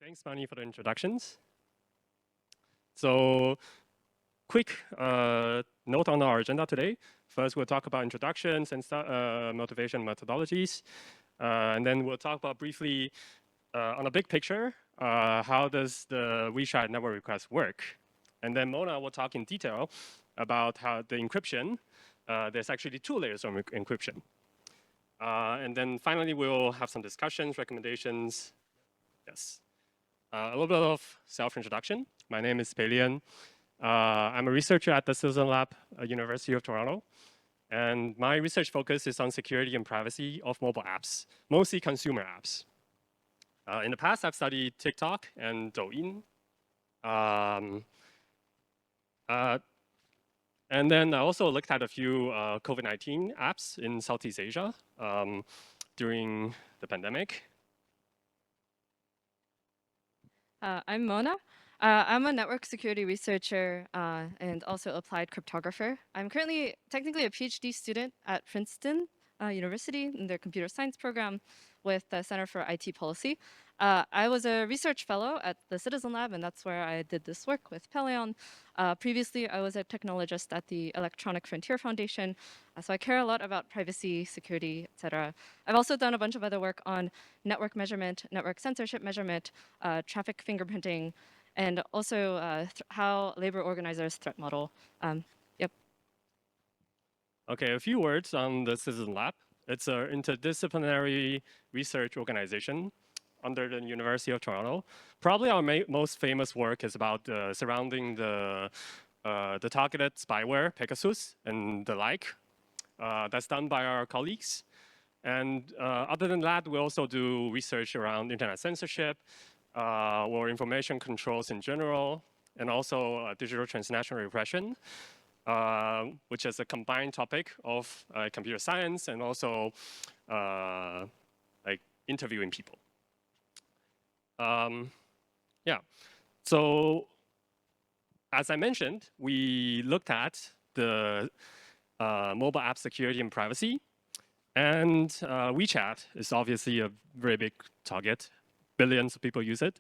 Thanks, Manny, for the introductions. So, quick note on our agenda today. First, we'll talk about introductions and motivation methodologies. And then we'll talk about briefly on a big picture, how does the WeChat network request work? And then Mona will talk in detail about how the encryption, there's actually 2 layers of encryption. And then finally, we'll have some discussions, recommendations. Yes. A little bit of self-introduction. My name is Pellaeon. I'm a researcher at the Citizen Lab at University of Toronto. And my research focus is on security and privacy of mobile apps, mostly consumer apps. In the past, I've studied TikTok and Douyin. And then I also looked at a few COVID-19 apps in Southeast Asia during the pandemic. I'm Mona. I'm a network security researcher and also applied cryptographer. I'm currently technically a PhD student at Princeton University in their computer science program with the Center for IT Policy. I was a research fellow at the Citizen Lab, and that's where I did this work with Pellaeon. Previously, I was a technologist at the Electronic Frontier Foundation, so I care a lot about privacy, security, etc. I've also done a bunch of other work on network measurement, network censorship measurement, traffic fingerprinting, and also how labor organizers threat model. Yep. Okay, a few words on the Citizen Lab. It's an interdisciplinary research organization under the University of Toronto. Probably our most famous work is about surrounding the targeted spyware, Pegasus, and the like. That's done by our colleagues. And other than that, we also do research around internet censorship or information controls in general, and also digital transnational repression, which is a combined topic of computer science and also like interviewing people. Yeah, so as I mentioned, we looked at the mobile app security and privacy. And WeChat is obviously a very big target. Billions of people use it.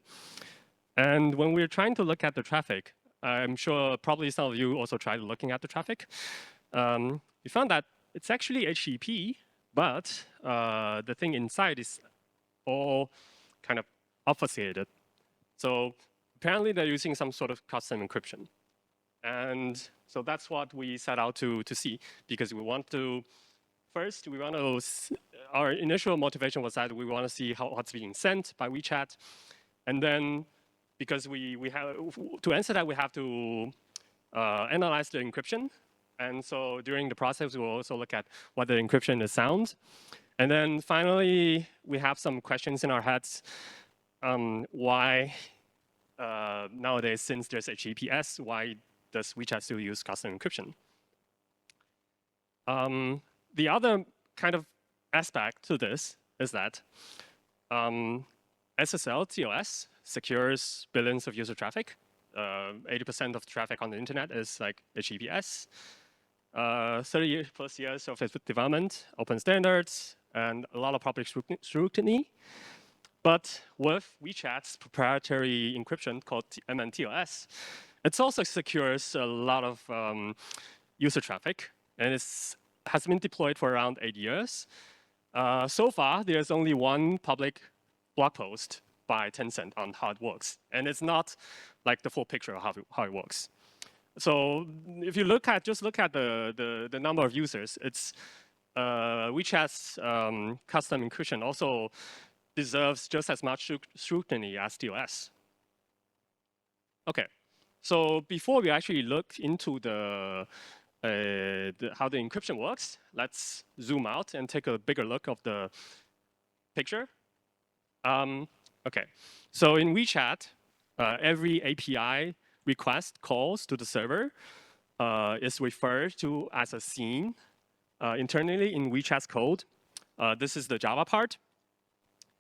And when we're trying to look at the traffic, I'm sure probably some of you also tried looking at the traffic. We found that it's actually HTTP, but the thing inside is all kind of obfuscated. So apparently they're using some sort of custom encryption. And so that's what we set out to see, because we want to, first, we want to, our initial motivation was that we want to see what's being sent by WeChat. And then, because we have, to answer that, we have to analyze the encryption. And so during the process, we'll also look at whether encryption is sound. And then finally, we have some questions in our heads. Why nowadays, since there's HTTPS, why does WeChat still use custom encryption? The other kind of aspect to this is that SSL TLS secures billions of user traffic. 80% of traffic on the internet is like HTTPS. 30 plus years of development, open standards, and a lot of public scrutiny. But with WeChat's proprietary encryption called MMTLS, it also secures a lot of user traffic, and it has been deployed for around 8 years. So far, there's only one public blog post by Tencent on how it works, and it's not like the full picture of how it works. So if you just look at the number of users, it's WeChat's custom encryption also deserves just as much scrutiny as TLS. Okay, so before we actually look into how the encryption works, let's zoom out and take a bigger look of the picture. Okay, so in WeChat, every API request calls to the server is referred to as a scene internally in WeChat's code. This is the Java part.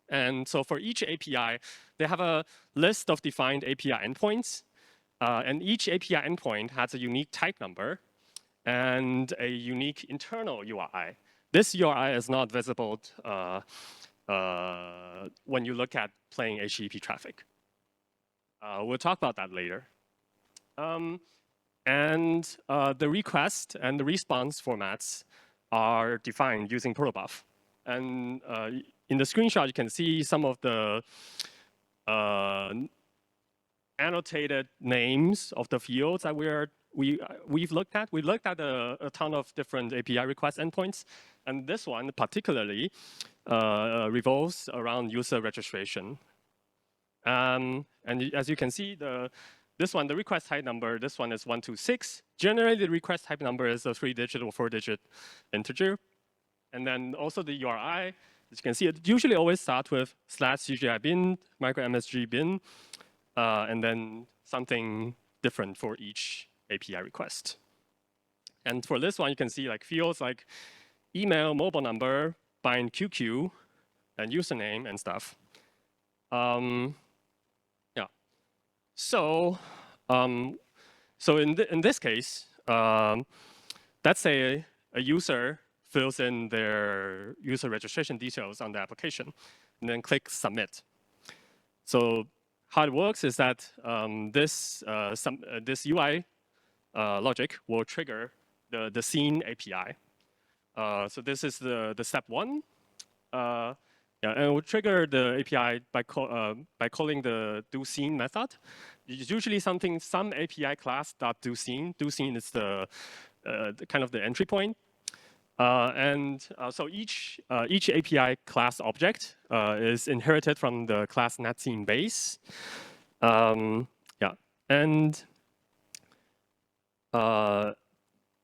And so for each API, they have a list of defined API endpoints. And each API endpoint has a unique type number and a unique internal URI. This URI is not visible when you look at plain HTTP traffic. We'll talk about that later. And the request and the response formats are defined using protobuf. And in the screenshot, you can see some of the annotated names of the fields that we've looked at. We looked at a ton of different API request endpoints, and this one particularly revolves around user registration. And as you can see, this one, the request type number, this one is 126. Generally, the request type number is a 3-digit or 4-digit integer. And then also the URI, as you can see, it usually always starts with /CGI bin, micro MSG bin, and then something different for each API request. And for this one, you can see like fields like email, mobile number, bind QQ, and username and stuff. Yeah. So, in this case, let's say a user fills in their user registration details on the application, and then click submit. So how it works is that this UI logic will trigger the scene API. So this is the step one. Yeah, and it will trigger the API by calling the doScene method. It's usually some API class .doScene. doScene is the kind of the entry point. So each API class object is inherited from the class netScene base. Yeah, and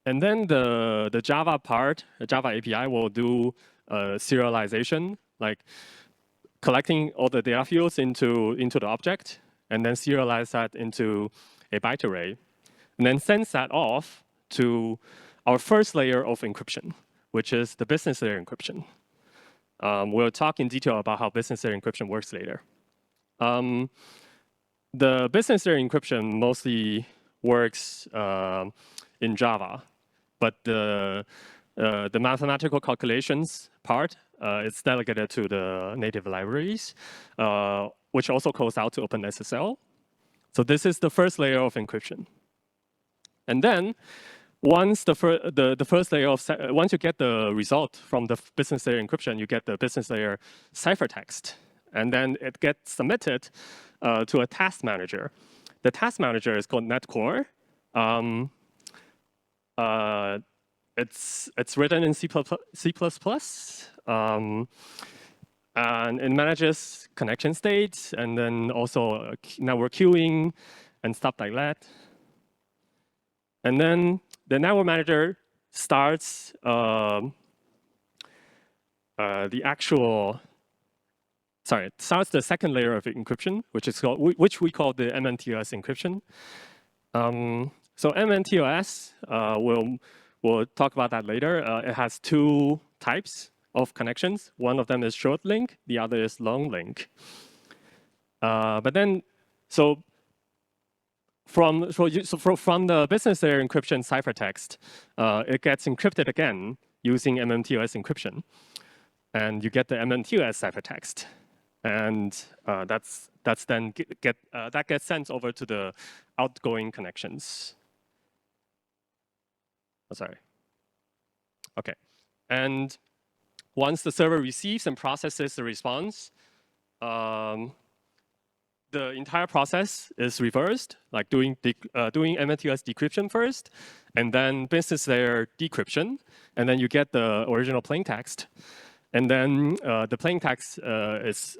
then the Java part, the Java API will do serialization, like collecting all the data fields into the object, and then serialize that into a byte array, and then sends that off to our first layer of encryption, which is the business layer encryption. We'll talk in detail about how business layer encryption works later. The business layer encryption mostly works in Java, but the mathematical calculations part is delegated to the native libraries, which also calls out to OpenSSL. So this is the first layer of encryption. And then once the first layer of once you get the result from the business layer encryption, you get the business layer ciphertext, and then it gets submitted to a task manager. The task manager is called netcore. It's written in C++, and it manages connection states and then also network queuing and stuff like that. And then the network manager starts the second layer of encryption, which we call the MMTLS encryption. So MMTLS, we'll talk about that later. It has two types of connections. One of them is short link, the other is long link. But then, from the business layer encryption ciphertext, it gets encrypted again using MMTLS encryption, and you get the MMTLS ciphertext, and that gets sent over to the outgoing connections. Oh, sorry. Okay, and once the server receives and processes the response, the entire process is reversed, like doing MMTLS decryption first, and then business layer decryption, and then you get the original plain text. And then the plain text is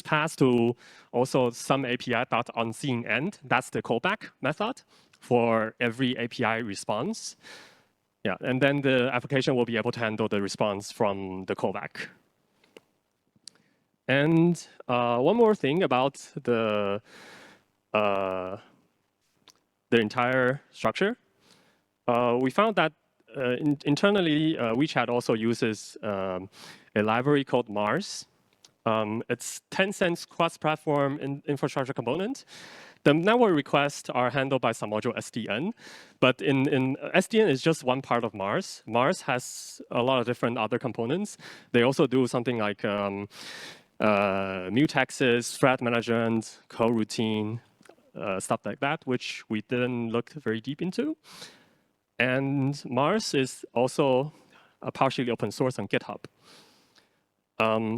passed to also some API.onScene end. That's the callback method for every API response. Yeah, and then the application will be able to handle the response from the callback. And one more thing about the entire structure. We found that internally, WeChat also uses a library called Mars. It's Tencent's cross-platform infrastructure component. The network requests are handled by some module SDN, but in SDN is just one part of Mars. Mars has a lot of different other components. They also do something like mutexes, thread management, coroutine, stuff like that, which we didn't look very deep into. And Mars is also partially open source on GitHub.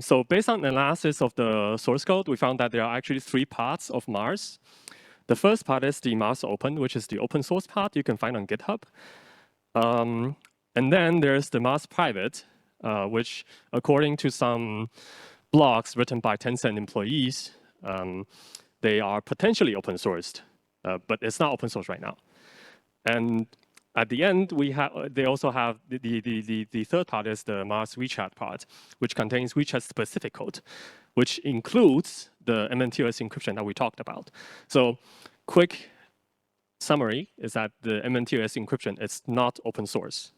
So based on analysis of the source code, we found that there are actually 3 parts of Mars. The first part is the Mars Open, which is the open source part you can find on GitHub. And then there's the Mars Private, which according to some blogs written by Tencent employees, they are potentially open sourced, but it's not open source right now. And at the end, they also have the third part is the Mars WeChat part, which contains WeChat specific code, which includes the MMTLS encryption that we talked about. So quick summary is that the MMTLS encryption is not open source,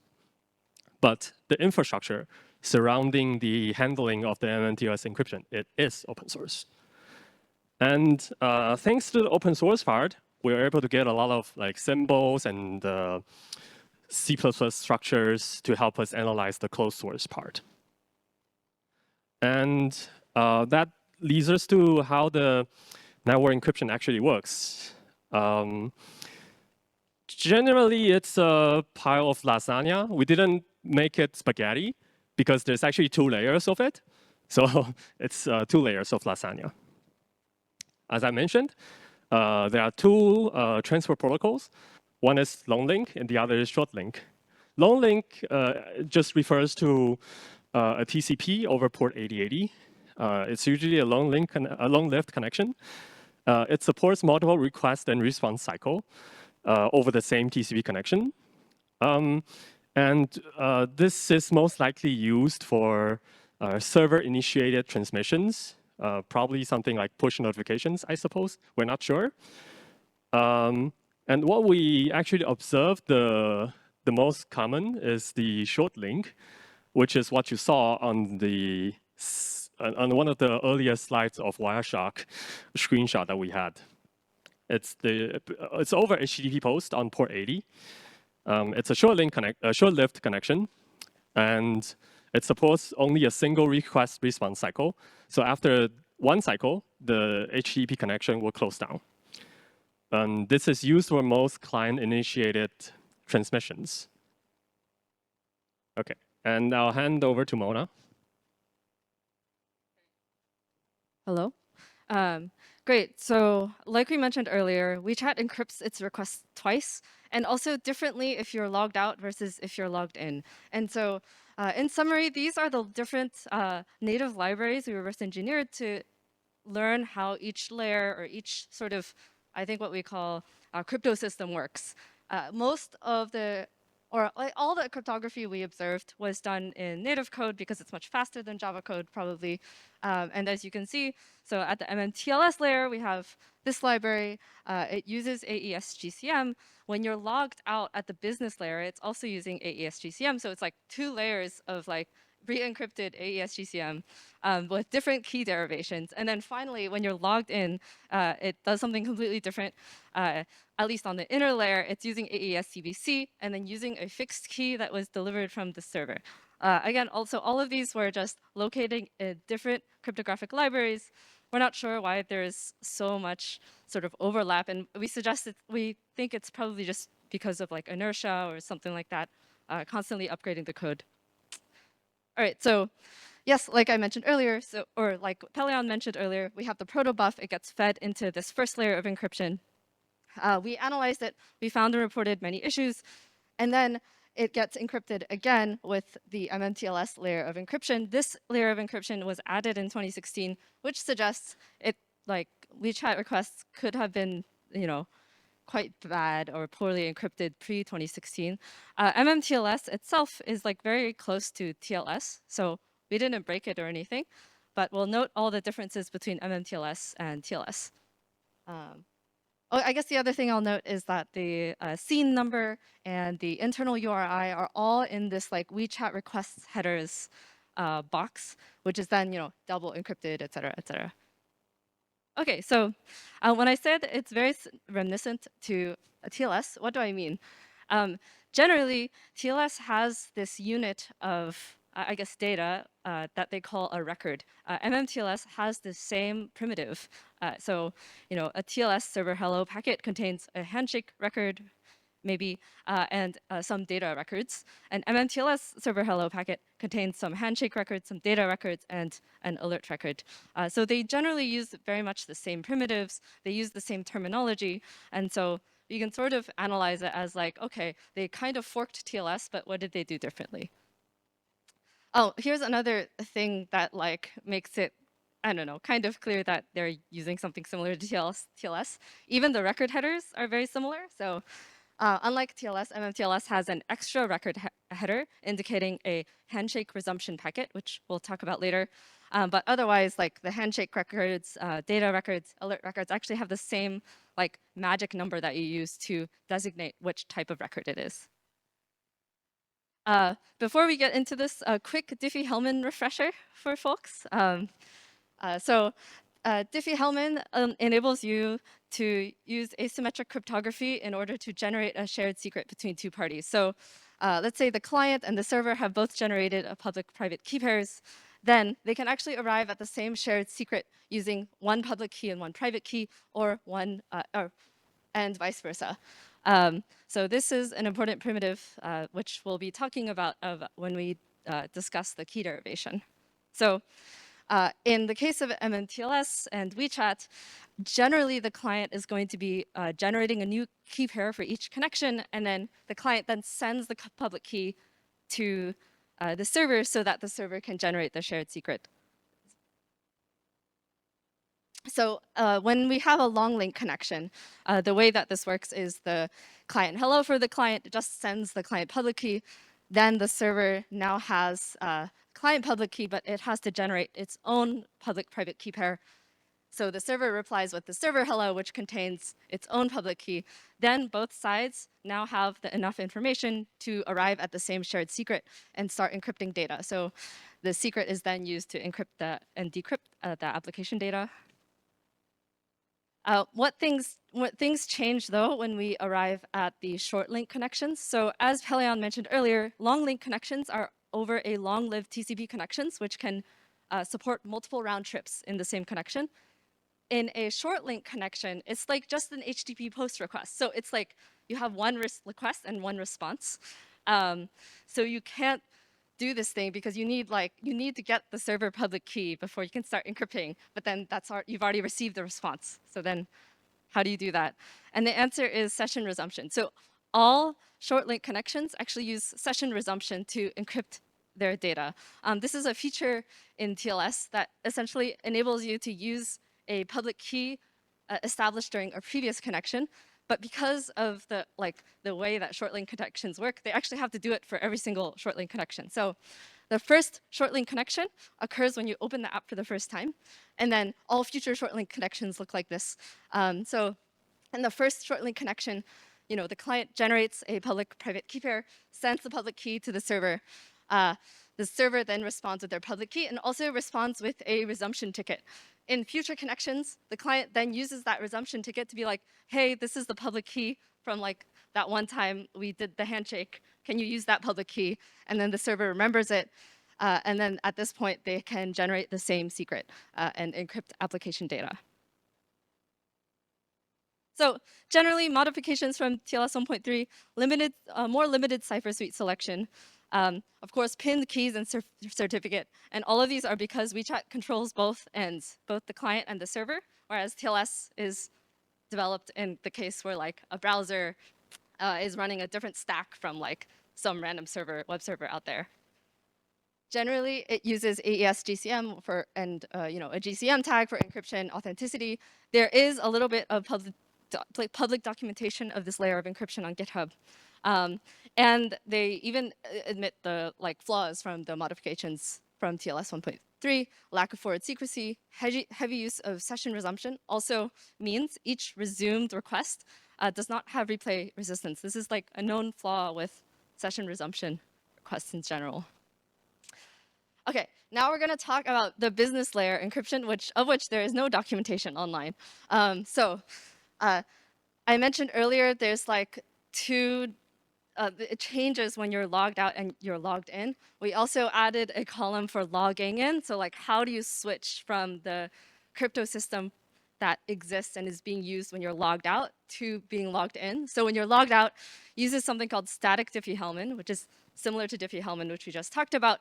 but the infrastructure surrounding the handling of the MMTLS encryption, it is open source. And thanks to the open source part, we were able to get a lot of like symbols and C++ structures to help us analyze the closed source part. And that leads us to how the network encryption actually works. Generally, it's a pile of lasagna. We didn't make it spaghetti because there's actually 2 layers of it. So it's 2 layers of lasagna. As I mentioned, there are 2 transport protocols. One is long link and the other is short link. Long link just refers to a TCP over port 8080. It's usually a long-lived connection. It supports multiple request and response cycle over the same TCP connection. And this is most likely used for server-initiated transmissions, probably something like push notifications, I suppose. We're not sure. And what we actually observed, the most common is the short link, which is what you saw on one of the earlier slides of Wireshark screenshot that we had. It's over HTTP post on port 80. It's a short-lived connection, and it supports only a single request response cycle. So after 1 cycle, the HTTP connection will close down. And this is used for most client-initiated transmissions. Okay, and I'll hand over to Mona. Hello. Great. So like we mentioned earlier, WeChat encrypts its requests twice, and also differently if you're logged out versus if you're logged in. And so in summary, these are the different native libraries we reverse engineered to learn how each layer or each sort of, I think what we call crypto system works. Most of the, or like all the cryptography we observed was done in native code because it's much faster than Java code probably. And as you can see, so at the MMTLS layer, we have this library. It uses AES-GCM. When you're logged out at the business layer, it's also using AES-GCM. So it's like 2 layers of like re-encrypted AES-GCM with different key derivations. And then finally, when you're logged in, it does something completely different. At least on the inner layer, it's using AES-CBC and then using a fixed key that was delivered from the server. Again, also all of these were just locating different cryptographic libraries. We're not sure why there's so much sort of overlap, and we think it's probably just because of like inertia or something like that, constantly upgrading the code. All right, so yes, like I mentioned earlier, or like Pellaeon mentioned earlier, we have the protobuf. It gets fed into this first layer of encryption. We analyzed it. We found and reported many issues, and then it gets encrypted again with the MMTLS layer of encryption. This layer of encryption was added in 2016, which suggests it like WeChat requests could have been, quite bad or poorly encrypted pre-2016. MMTLS itself is like very close to TLS, so we didn't break it or anything, but we'll note all the differences between MMTLS and TLS. I guess the other thing I'll note is that the scene number and the internal URI are all in this like WeChat requests headers box, which is then double encrypted, et cetera, et cetera. Okay, so when I said it's very reminiscent to TLS, what do I mean? Generally, TLS has this unit of I guess, data that they call a record. MMTLS has the same primitive. So, a TLS server hello packet contains a handshake record, maybe, and some data records. And MMTLS server hello packet contains some handshake records, some data records, and an alert record. So they generally use very much the same primitives. They use the same terminology. And so you can sort of analyze it as like, okay, they kind of forked TLS, but what did they do differently? Oh, here's another thing that like makes it, I don't know, kind of clear that they're using something similar to TLS. Even the record headers are very similar. So unlike TLS, MMTLS has an extra record header indicating a handshake resumption packet, which we'll talk about later. But otherwise, like the handshake records, data records, alert records actually have the same like magic number that you use to designate which type of record it is. Before we get into this, a quick Diffie-Hellman refresher for folks. Diffie-Hellman enables you to use asymmetric cryptography in order to generate a shared secret between two parties. So let's say the client and the server have both generated a public-private key pairs. Then they can actually arrive at the same shared secret using one public key and one private key, or and vice versa. So this is an important primitive, which we'll be talking about when we discuss the key derivation. So in the case of MMTLS and WeChat, generally the client is going to be generating a new key pair for each connection, and then the client then sends the public key to the server so that the server can generate the shared secret. So when we have a long link connection, the way that this works is the client hello for the client just sends the client public key. Then the server now has client public key, but it has to generate its own public-private key pair. So the server replies with the server hello, which contains its own public key. Then both sides now have enough information to arrive at the same shared secret and start encrypting data. So the secret is then used to encrypt and decrypt the application data. What things change though when we arrive at the short link connections? So as Pellaeon mentioned earlier, long link connections are over a long-lived TCP connections, which can support multiple round trips in the same connection. In a short link connection, it's like just an HTTP post request. So it's like you have one request and one response. So you can't do this thing because you need to get the server public key before you can start encrypting. But then you've already received the response. So then how do you do that? And the answer is session resumption. So all short link connections actually use session resumption to encrypt their data. This is a feature in TLS that essentially enables you to use a public key established during a previous connection. But because of the way that short link connections work, they actually have to do it for every single short link connection. So the first short link connection occurs when you open the app for the first time. And then all future short link connections look like this. So in the first short link connection, the client generates a public-private key pair, sends the public key to the server. The server then responds with their public key and also responds with a resumption ticket. In future connections, the client then uses that resumption ticket to be like, hey, this is the public key from that one time we did the handshake. Can you use that public key? And then the server remembers it. And then at this point, they can generate the same secret and encrypt application data. So generally, modifications from TLS 1.3, more limited cipher suite selection. Of course, pinned keys and certificate. And all of these are because WeChat controls both ends, both the client and the server, whereas TLS is developed in the case where a browser is running a different stack from some random web server out there. Generally, it uses AES-GCM and a GCM tag for encryption authenticity. There is a little bit of public documentation of this layer of encryption on GitHub. And they even admit the flaws from the modifications from TLS 1.3, lack of forward secrecy, heavy use of session resumption also means each resumed request does not have replay resistance. This is a known flaw with session resumption requests in general. Okay, now we're going to talk about the business layer encryption, of which there is no documentation online. I mentioned earlier there's two it changes when you're logged out and you're logged in. We also added a column for logging in. So like, how do you switch from the crypto system that exists and is being used when you're logged out to being logged in? So when you're logged out, uses something called static Diffie-Hellman, which is similar to Diffie-Hellman, which we just talked about.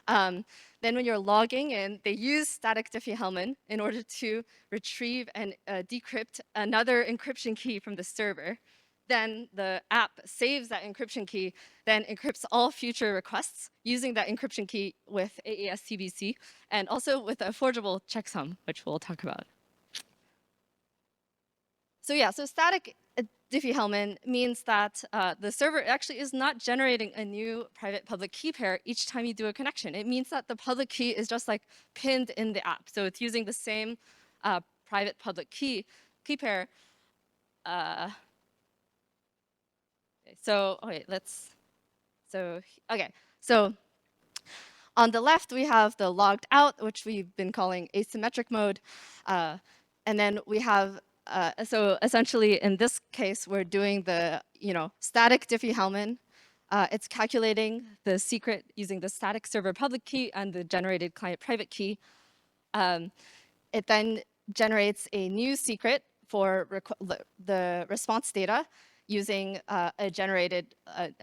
Then when you're logging in, they use static Diffie-Hellman in order to retrieve and decrypt another encryption key from the server. Then the app saves that encryption key, then encrypts all future requests using that encryption key with AES-CBC, and also with a forgeable checksum, which we'll talk about. So yeah, so static Diffie-Hellman means that the server actually is not generating a new private public key pair each time you do a connection. It means that the public key is just like pinned in the app. So it's using the same private public key pair. So on the left, we have the logged out, which we've been calling asymmetric mode. And then we have, so essentially in this case, we're doing the static Diffie-Hellman. It's calculating the secret using the static server public key and the generated client private key. It then generates a new secret for the response data using a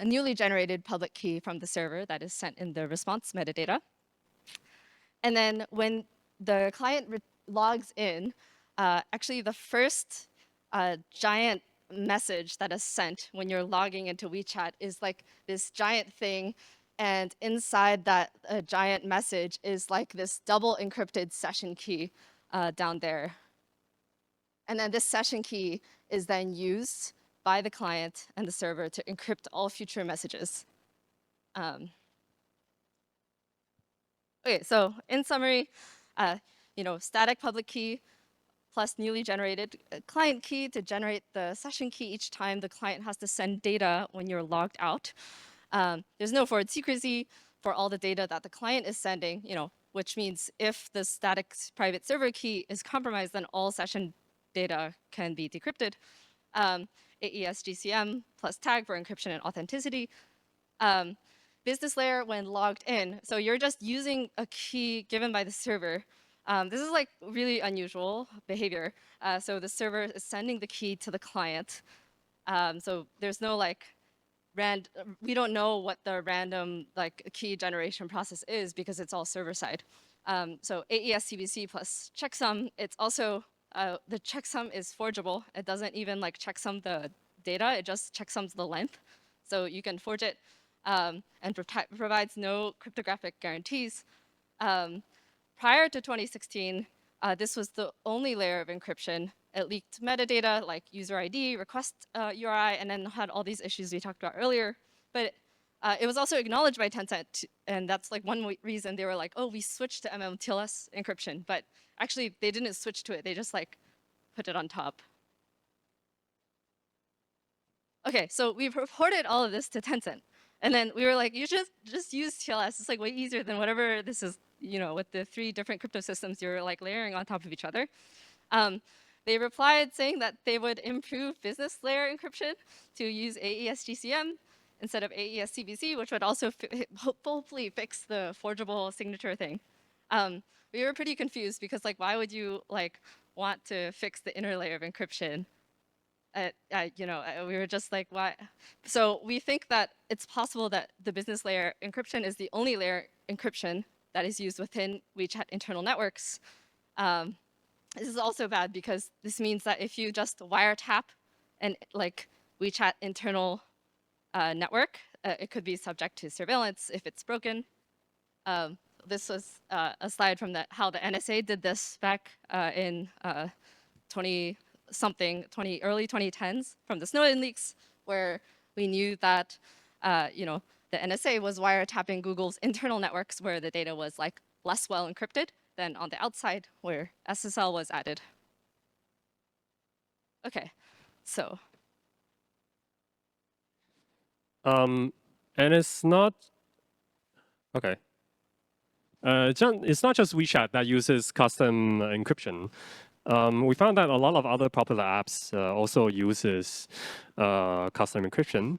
newly generated public key from the server that is sent in the response metadata. And then when the client logs in, actually the first giant message that is sent when you're logging into WeChat is like this giant thing, and inside that giant message is like this double encrypted session key down there. And then this session key is then used by the client and the server to encrypt all future messages. Okay, so in summary, static public key plus newly generated client key to generate the session key each time the client has to send data when you're logged out. There's no forward secrecy for all the data that the client is sending, which means if the static private server key is compromised, then all session data can be decrypted. AES-GCM plus tag for encryption and authenticity. Business layer when logged in. So you're just using a key given by the server. This is like really unusual behavior. So the server is sending the key to the client. So there's no like we don't know what the random like key generation process is because it's all server side. So AES-CBC plus checksum, it's also the checksum is forgeable. It doesn't even like checksum the data, it just checksums the length. So you can forge it and provides no cryptographic guarantees. Prior to 2016, this was the only layer of encryption. It leaked metadata like user ID, request URI, and then had all these issues we talked about earlier. But it was also acknowledged by Tencent, and that's like one reason they were like, oh, we switched to MMTLS encryption. But actually, they didn't switch to it. They just like put it on top. Okay, so we reported all of this to Tencent. And then we were like, you should just use TLS. It's like way easier than whatever this is, with the 3 different crypto systems you're like layering on top of each other. They replied saying that they would improve business layer encryption to use AES-GCM instead of AES-CBC, which would also hopefully fix the forgeable signature thing. We were pretty confused because like, why would you like want to fix the inner layer of encryption? We were just like, why? So we think that it's possible that the business layer encryption is the only layer encryption that is used within WeChat internal networks. This is also bad because this means that if you just wiretap an like WeChat internal network, it could be subject to surveillance if it's broken. This was a slide from how the NSA did this back in early 2010s from the Snowden leaks, where we knew that the NSA was wiretapping Google's internal networks where the data was like less well encrypted than on the outside where SSL was added. Okay, so. And it's not, okay. It's not just WeChat that uses custom encryption. We found that a lot of other popular apps also uses custom encryption.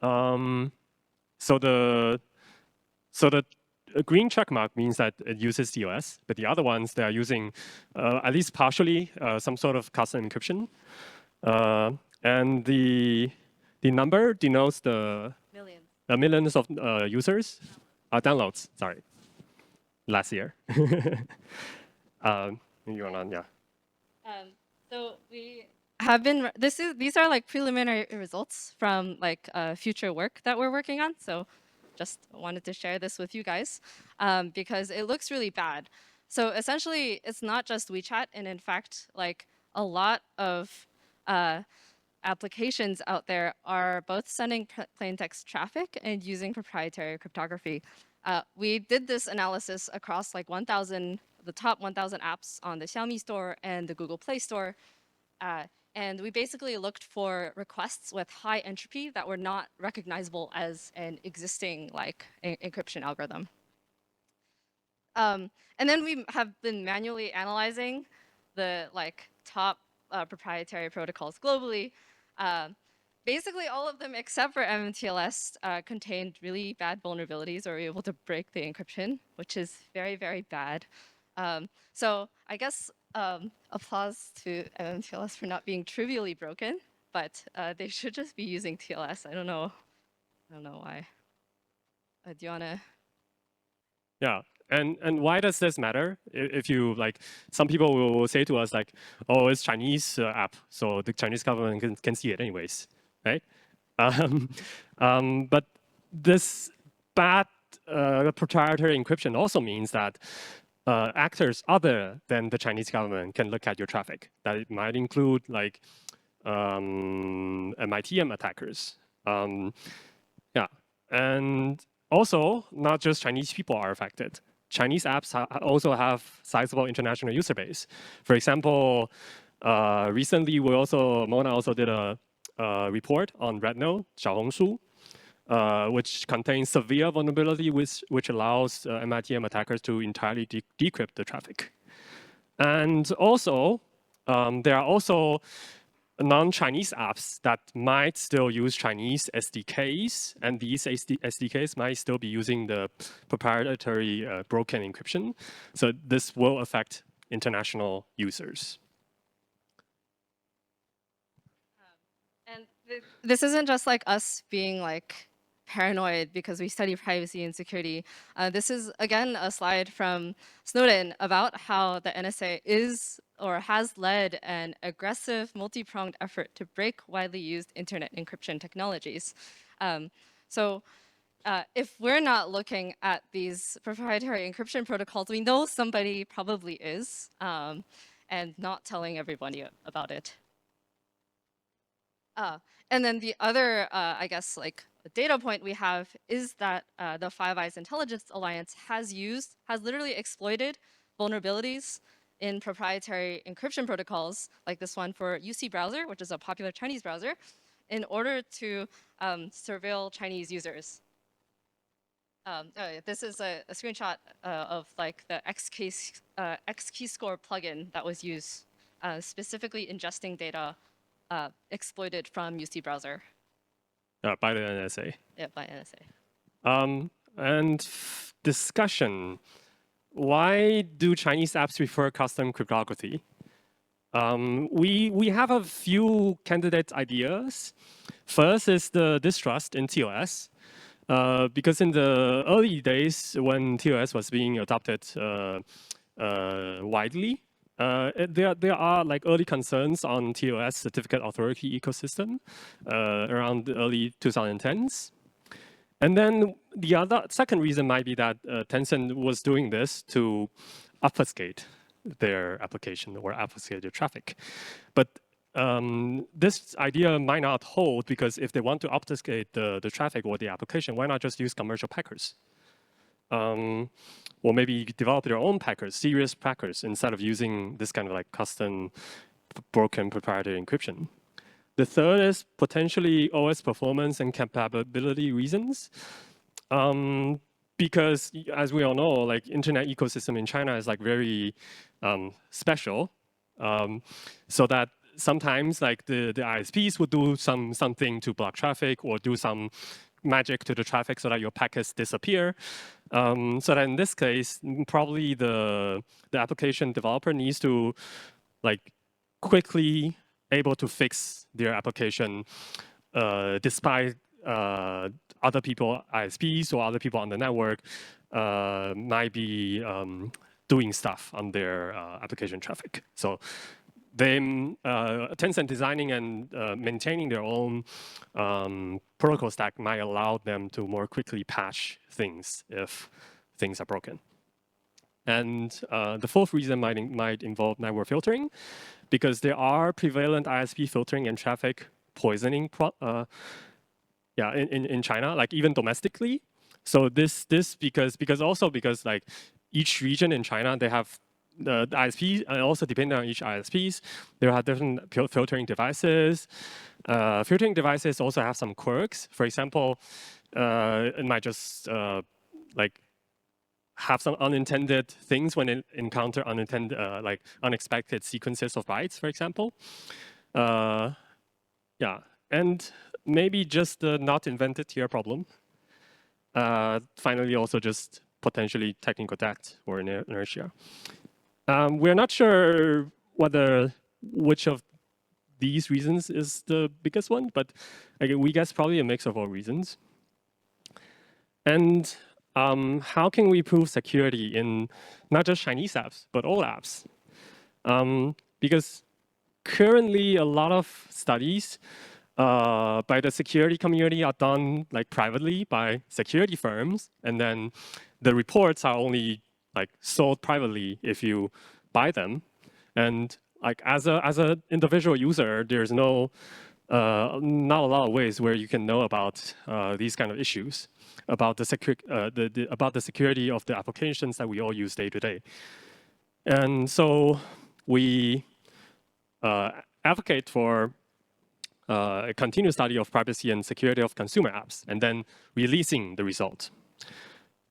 So the green check mark means that it uses TLS, but the other ones, they are using at least partially some sort of custom encryption. And the number denotes the millions of users, downloads, sorry, last year. You wanna, yeah. So we have been. These are like preliminary results from like future work that we're working on. So just wanted to share this with you guys because it looks really bad. So essentially, it's not just WeChat, and in fact, like a lot of applications out there are both sending plain text traffic and using proprietary cryptography. We did this analysis across like the top 1,000 apps on the Xiaomi store and the Google Play Store. And we basically looked for requests with high entropy that were not recognizable as an existing like encryption algorithm. And then we have been manually analyzing the like top proprietary protocols globally. Basically, all of them except for MMTLS contained really bad vulnerabilities or were able to break the encryption, which is very, very bad. So I guess applause to MMTLS for not being trivially broken, but they should just be using TLS. I don't know why. Do you wanna? Yeah. And why does this matter? If you like, some people will say to us like, "Oh, it's Chinese app, so the Chinese government can see it anyways," right? But this bad proprietary encryption also means that actors other than the Chinese government can look at your traffic. That it might include like MITM attackers. Yeah, and also not just Chinese people are affected. Chinese apps also have sizable international user base. For example, recently Mona also did a report on Redno, Xiaohongshu, which contains severe vulnerability which allows MITM attackers to entirely decrypt the traffic. And also, there are also non-Chinese apps that might still use Chinese SDKs, and these SDKs might still be using the proprietary broken encryption. So this will affect international users. And this isn't just like us being like paranoid because we study privacy and security. This is, again, a slide from Snowden about how the NSA is or has led an aggressive multi-pronged effort to break widely used internet encryption technologies. So if we're not looking at these proprietary encryption protocols, we know somebody probably is, and not telling everybody about it. And then the other, I guess, like data point we have is that the Five Eyes Intelligence Alliance has literally exploited vulnerabilities in proprietary encryption protocols, like this one for UC browser, which is a popular Chinese browser, in order to surveil Chinese users. This is a screenshot of like the XKeyscore plugin that was used, specifically ingesting data exploited from UC browser. By the NSA. Yeah, by NSA. And discussion. Why do Chinese apps prefer custom cryptography? We have a few candidate ideas. First is the distrust in TLS. Because in the early days when TLS was being adopted widely, there are like early concerns on TLS certificate authority ecosystem around the early 2010s. And then the second reason might be that Tencent was doing this to obfuscate their application or obfuscate their traffic. But this idea might not hold because if they want to obfuscate the traffic or the application, why not just use commercial packers? Or maybe develop their own packers, serious packers, instead of using this kind of like custom broken proprietary encryption. The third is potentially OS performance and compatibility reasons. Because as we all know, like internet ecosystem in China is like very special. So that sometimes like the ISPs would do something to block traffic or do some magic to the traffic so that your packets disappear. So that in this case, probably the application developer needs to like quickly able to fix their application despite other people, ISPs or other people on the network might be doing stuff on their application traffic. So Tencent designing and maintaining their own protocol stack might allow them to more quickly patch things if things are broken. And the fourth reason might involve network filtering, because there are prevalent ISP filtering and traffic poisoning in China, like even domestically. So this because like each region in China, they have the ISPs, and also depending on each ISPs, there are different filtering devices. Filtering devices also have some quirks. For example, it might just like have some unintended things when it encounter unexpected sequences of bytes, for example. Yeah, and maybe just the not invented here problem. Finally, also just potentially technical debt or inertia. We're not sure which of these reasons is the biggest one, but we guess probably a mix of all reasons. And how can we prove security in not just Chinese apps, but all apps? Because currently a lot of studies by the security community are done like privately by security firms, and then the reports are only like sold privately if you buy them. And like as a individual user, there's not a lot of ways where you can know about these kind of issues, about the security of the applications that we all use day to day. And so we advocate for a continuous study of privacy and security of consumer apps, and then releasing the result.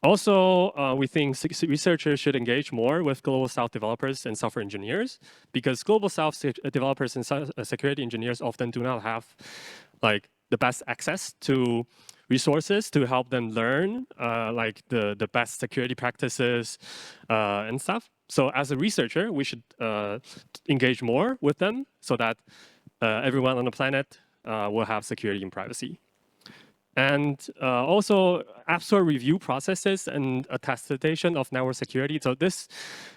Also, we think researchers should engage more with Global South developers and software engineers, because Global South developers and security engineers often do not have like the best access to resources to help them learn like the best security practices and stuff. So as a researcher, we should engage more with them so that everyone on the planet will have security and privacy. And also App Store review processes and attestation of network security. So this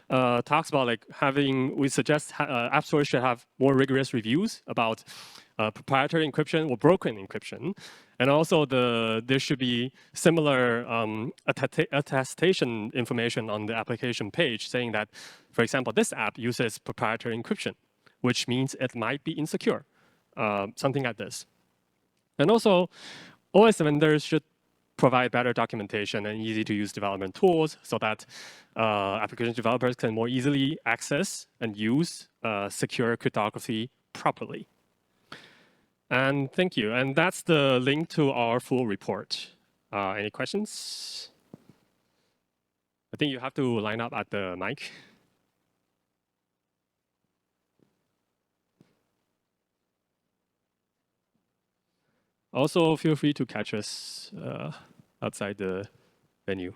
talks about like we suggest App Stores should have more rigorous reviews about proprietary encryption or broken encryption. And also there should be similar attestation information on the application page saying that, for example, this app uses proprietary encryption, which means it might be insecure, something like this. And also, OS vendors should provide better documentation and easy-to-use development tools so that application developers can more easily access and use secure cryptography properly. And thank you. And that's the link to our full report. Any questions? I think you have to line up at the mic. Also, feel free to catch us outside the venue.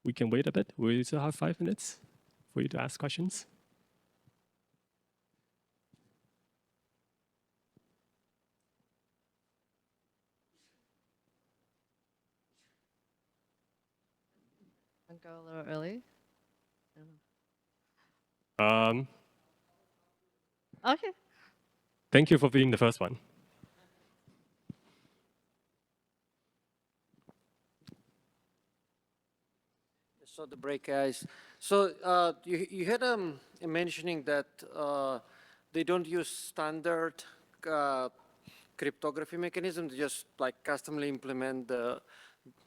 We can wait a bit. We still have 5 minutes for you to ask questions. And go a little early. Okay. Thank you for being the first one. So the break, guys. So you had mentioning that they don't use standard cryptography mechanism. They just like customly implement the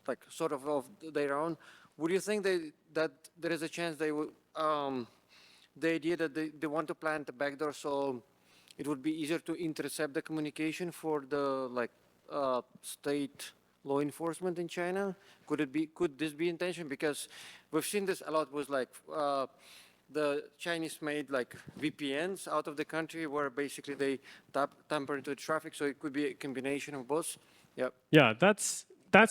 like sort of their own. Would you think that there is a chance they would the idea that they want to plant a backdoor so it would be easier to intercept the communication for the like state law enforcement in China? Could this be intention? Because we've seen this a lot with like the Chinese made like VPNs out of the country where basically they tamper into the traffic. So it could be a combination of both. Yep. Yeah, that's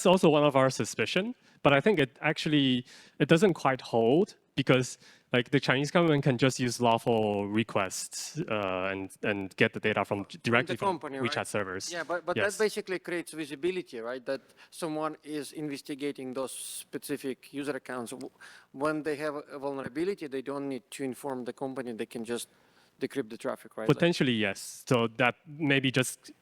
also one of our suspicion. But I think it doesn't quite hold because like the Chinese government can just use lawful requests and get the data directly from company, WeChat right? servers. Yeah, but Yes. that basically creates visibility, right? That someone is investigating those specific user accounts. When they have a vulnerability, they don't need to inform the company. They can just decrypt the traffic, right? Potentially, yes. So that maybe just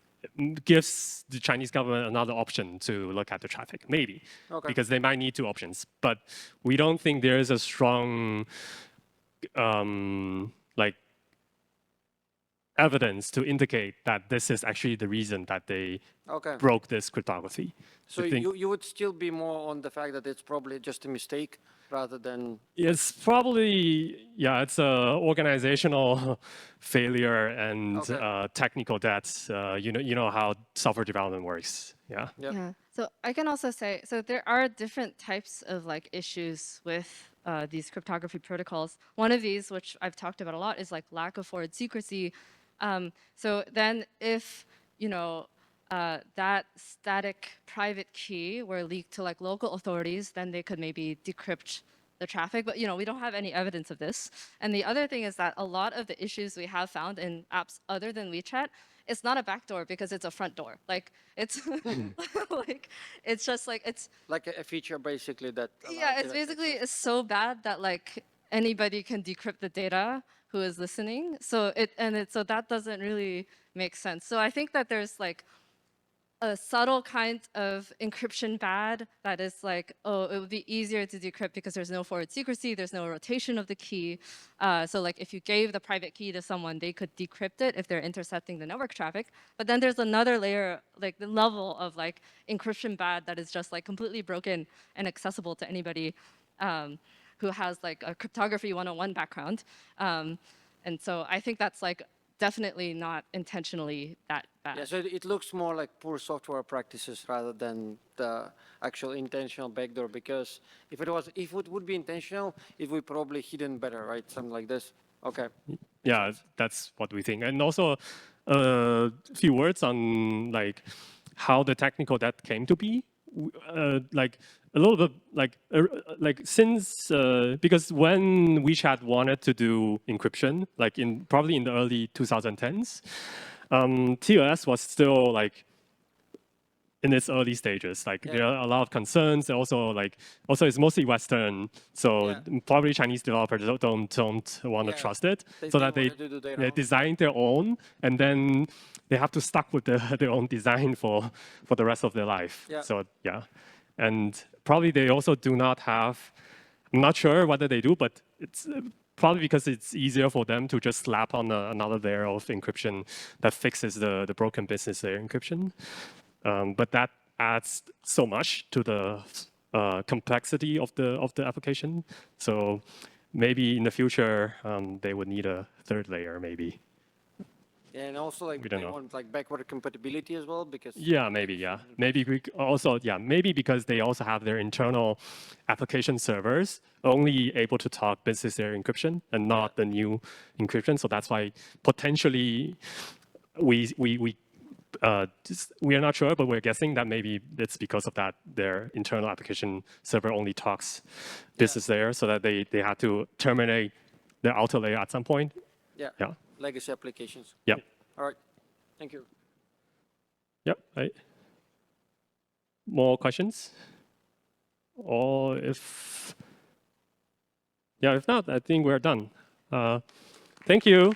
gives the Chinese government another option to look at the traffic, maybe, Okay. because they might need two options. But we don't think there is a strong like evidence to indicate that this is actually the reason that they Okay. broke this cryptography. So I think you would still be more on the fact that it's probably just a mistake rather than. it's probably, yeah, it's a organizational failure and Okay. technical debt. You know how software development works. Yeah. Yep. Yeah. So I can also say, so there are different types of like issues with these cryptography protocols. One of these, which I've talked about a lot, is like lack of forward secrecy. So then if, you know, that static private key were leaked to like local authorities, then they could maybe decrypt the traffic. But, you know, we don't have any evidence of this. And the other thing is that a lot of the issues we have found in apps other than WeChat, it's not a backdoor because it's a front door. Like it's like it's just like it's Like a feature basically that. yeah, it's basically it's so bad that like anybody can decrypt the data who is listening. So so that doesn't really make sense. So I think that there's like a subtle kind of encryption bad that is like, oh, it would be easier to decrypt because there's no forward secrecy, there's no rotation of the key. So like if you gave the private key to someone, they could decrypt it if they're intercepting the network traffic. But then there's another layer, like the level of like encryption bad that is just like completely broken and accessible to anybody who has like a cryptography 101 background. And so I think that's like definitely not intentionally that bad. Yeah, so it looks more like poor software practices rather than the actual intentional backdoor. Because if it would be intentional, it would probably hidden better, right? Something like this. Okay. Yeah, that's what we think. And also a few words on like how the technical debt came to be. Like a little bit like since because when WeChat wanted to do encryption, like probably in the early 2010s, TLS was still like in its early stages. Like there are a lot of concerns. Also it's mostly Western, so probably Chinese developers don't want to trust it, so that they design their own, and then they have to stuck with their own design for the rest of their life. Yeah. So yeah, and probably they also do not have. I'm not sure whether they do, but it's probably because it's easier for them to just slap on another layer of encryption that fixes the broken business layer encryption. But that adds so much to the complexity of the application. So maybe in the future they would need a third layer, maybe. Yeah, and also like they want like backward compatibility as well because. Yeah, maybe. Yeah, maybe maybe because they also have their internal application servers only able to talk business layer encryption and not the new encryption. So that's why potentially we are not sure, but we're guessing that maybe it's because of that their internal application server only talks business layer, so that they had to terminate their outer layer at some point. Yeah. Yeah. Legacy applications. Yep. All right. Thank you. Yep. Right. More questions? Or if not, I think we're done. Thank you.